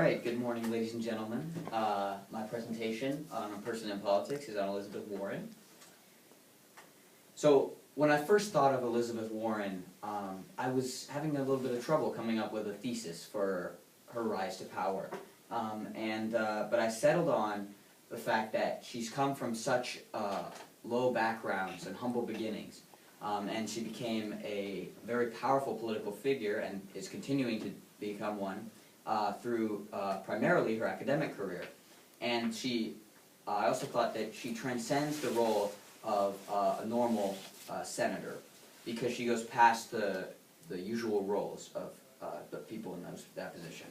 right, good morning, ladies and gentlemen. My presentation on a person in politics is on Elizabeth Warren. So, when I first thought of Elizabeth Warren, I was having a little bit of trouble coming up with a thesis for her rise to power. But I settled on the fact that she's come from such low backgrounds and humble beginnings, and she became a very powerful political figure and is continuing to become one through primarily her academic career. And I also thought that she transcends the role of a normal senator, because she goes past the usual roles of the people in that position.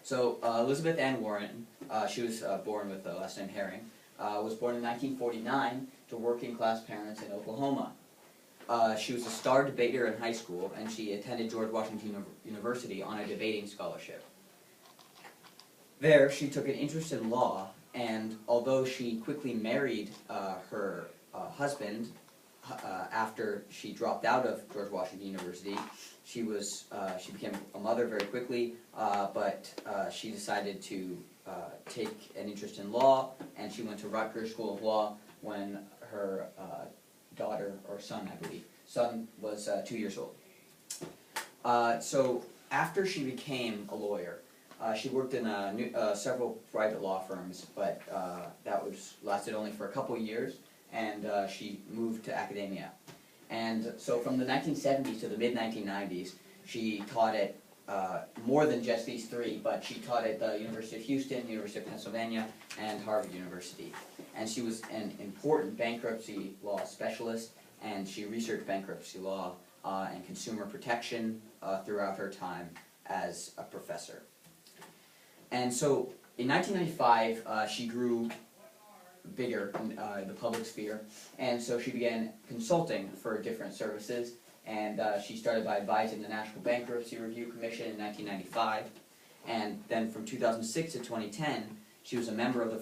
So Elizabeth Ann Warren, she was born with the last name Herring, was born in 1949 to working class parents in Oklahoma. She was a star debater in high school, and she attended George Washington University on a debating scholarship. There, she took an interest in law, and although she quickly married her husband after she dropped out of George Washington University, she became a mother very quickly, but she decided to take an interest in law, and she went to Rutgers School of Law when her daughter, or son, I believe. Son was 2 years old. So after she became a lawyer, she worked in several private law firms, but that lasted only for a couple years, and she moved to academia. And so from the 1970s to the mid-1990s, she taught at more than just these three, but she taught at the University of Houston, University of Pennsylvania, and Harvard University. And she was an important bankruptcy law specialist, and she researched bankruptcy law and consumer protection throughout her time as a professor. And so in 1995, she grew bigger in the public sphere, and so she began consulting for different services, and she started by advising the National Bankruptcy Review Commission in 1995, and then from 2006 to 2010, she was a member of the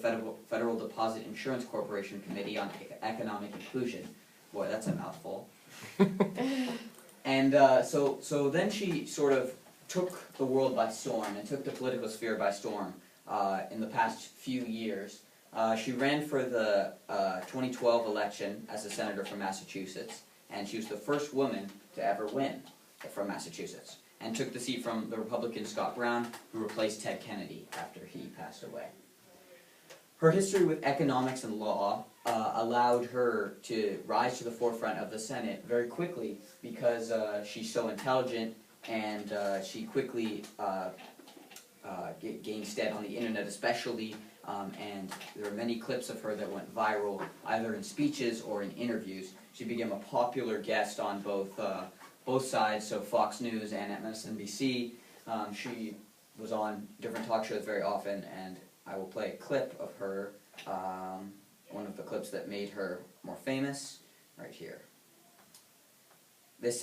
Federal Deposit Insurance Corporation Committee on Economic Inclusion. Boy, that's a mouthful. And so then she sort of took the world by storm and took the political sphere by storm in the past few years. She ran for the 2012 election as a senator from Massachusetts, and she was the first woman to ever win from Massachusetts, and took the seat from the Republican Scott Brown, who replaced Ted Kennedy after he passed away. Her history with economics and law allowed her to rise to the forefront of the Senate very quickly, because she's so intelligent, and she quickly gained stead on the internet especially, and there are many clips of her that went viral, either in speeches or in interviews. She became a popular guest on both sides, so Fox News and MSNBC. She was on different talk shows very often, and I will play a clip of her, one of the clips that made her more famous, right here. This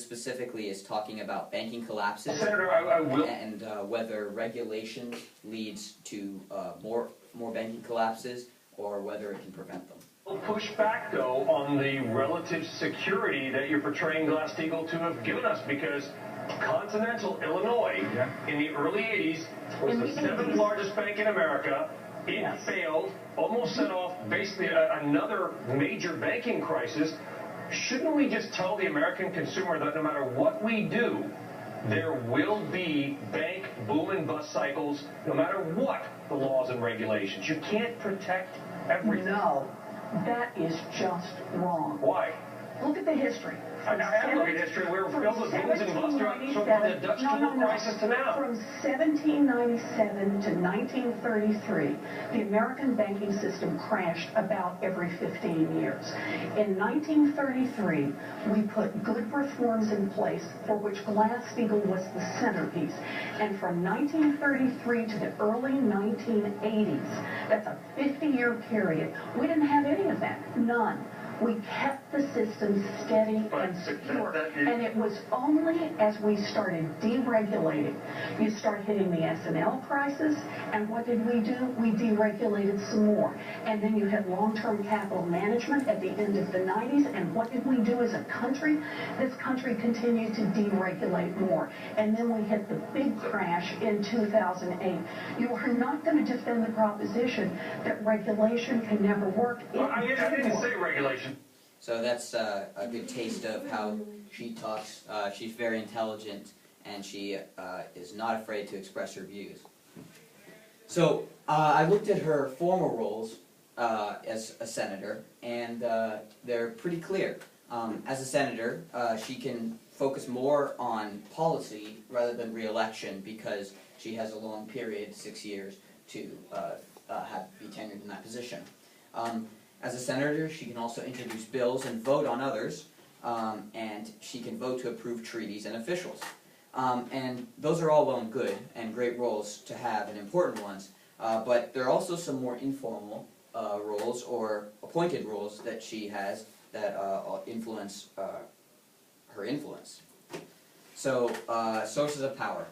specifically is talking about banking collapses, Senator, I will. And whether regulation leads to more banking collapses, or whether it can prevent them. I'll push back, though, on the relative security that you're portraying Glass-Steagall to have given us, because Continental Illinois in the early 80s was the seventh largest bank in America. It failed, almost set off basically another major banking crisis. Shouldn't we just tell the American consumer that no matter what we do, there will be bank boom and bust cycles, no matter what the laws and regulations? You can't protect everything. No, that is just wrong. Why? Look at the history. I have looked at history. We're filled with booms and busts from the Dutch tulip crisis to now. From 1797 to 1933, the American banking system crashed about every 15 years. In 1933, we put good reforms in place for which Glass-Steagall was the centerpiece. And from 1933 to the early 1980s, that's a 50-year period, we didn't have any of that. None. We kept the system steady and secure. And it was only as we started deregulating, you start hitting the S&L crisis, and what did we do? We deregulated some more. And then you had long-term capital management at the end of the 90s, and what did we do as a country? This country continued to deregulate more. And then we hit the big crash in 2008. You are not going to defend the proposition that regulation can never work. Well, I didn't say regulation. So that's a good taste of how she talks. She's very intelligent, and she is not afraid to express her views. So I looked at her former roles as a senator, and they're pretty clear. As a senator, she can focus more on policy rather than re-election because she has a long period, 6 years, to be tenured in that position. As a senator, she can also introduce bills and vote on others, and she can vote to approve treaties and officials. And those are all well and good, and great roles to have, and important ones, but there are also some more informal roles, or appointed roles, that she has that influence her influence. So, sources of power.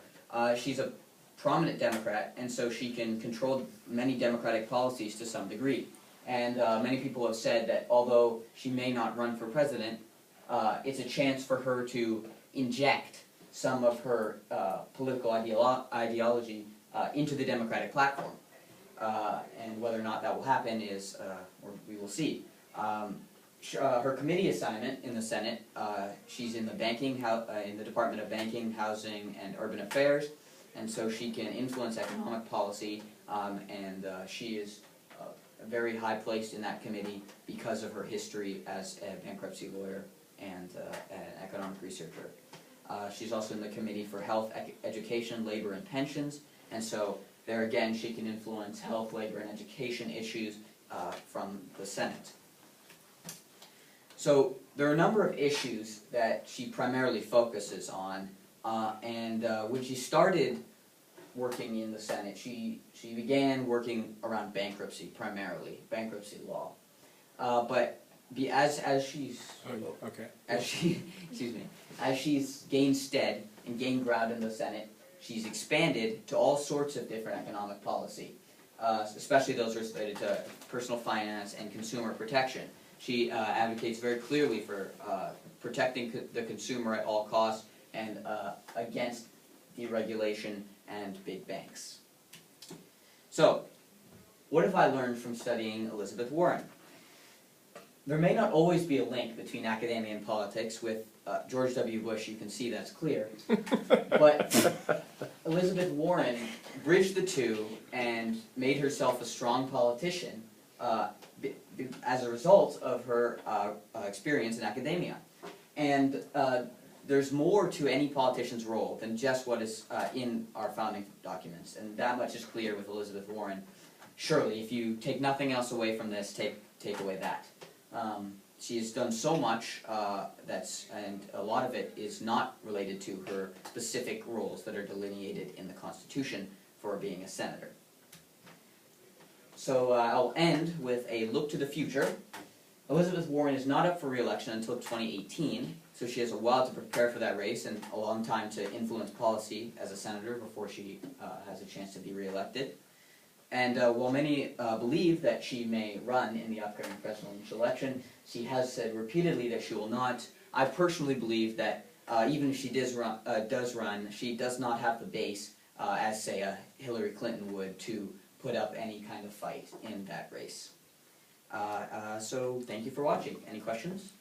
She's a prominent Democrat, and so she can control many Democratic policies to some degree. And many people have said that although she may not run for president, it's a chance for her to inject some of her political ideology into the Democratic platform. And whether or not that will happen is, we will see. Her committee assignment in the Senate, she's in the in the Department of Banking, Housing, and Urban Affairs, and so she can influence economic policy, and she is very high placed in that committee because of her history as a bankruptcy lawyer and an economic researcher. She's also in the Committee for Health, Education, Labor, and Pensions, and so there again she can influence health, labor, and education issues from the Senate. So there are a number of issues that she primarily focuses on, and when she started working in the Senate, she began working around bankruptcy primarily, bankruptcy law. But as she's gained stead and gained ground in the Senate, she's expanded to all sorts of different economic policy, especially those related to personal finance and consumer protection. She advocates very clearly for protecting the consumer at all costs and against deregulation and big banks. So, what have I learned from studying Elizabeth Warren? There may not always be a link between academia and politics. With George W. Bush, you can see that's clear. But Elizabeth Warren bridged the two and made herself a strong politician as a result of her experience in academia. And there's more to any politician's role than just what is in our founding documents, and that much is clear with Elizabeth Warren. Surely, if you take nothing else away from this, take away that. She has done so much, and a lot of it is not related to her specific roles that are delineated in the Constitution for being a senator. So I'll end with a look to the future. Elizabeth Warren is not up for re-election until 2018, so she has a while to prepare for that race and a long time to influence policy as a senator before she has a chance to be re-elected. And while many believe that she may run in the upcoming presidential election, she has said repeatedly that she will not. I personally believe that even if she does run, she does not have the base, as say Hillary Clinton would, to put up any kind of fight in that race. So thank you for watching. Any questions?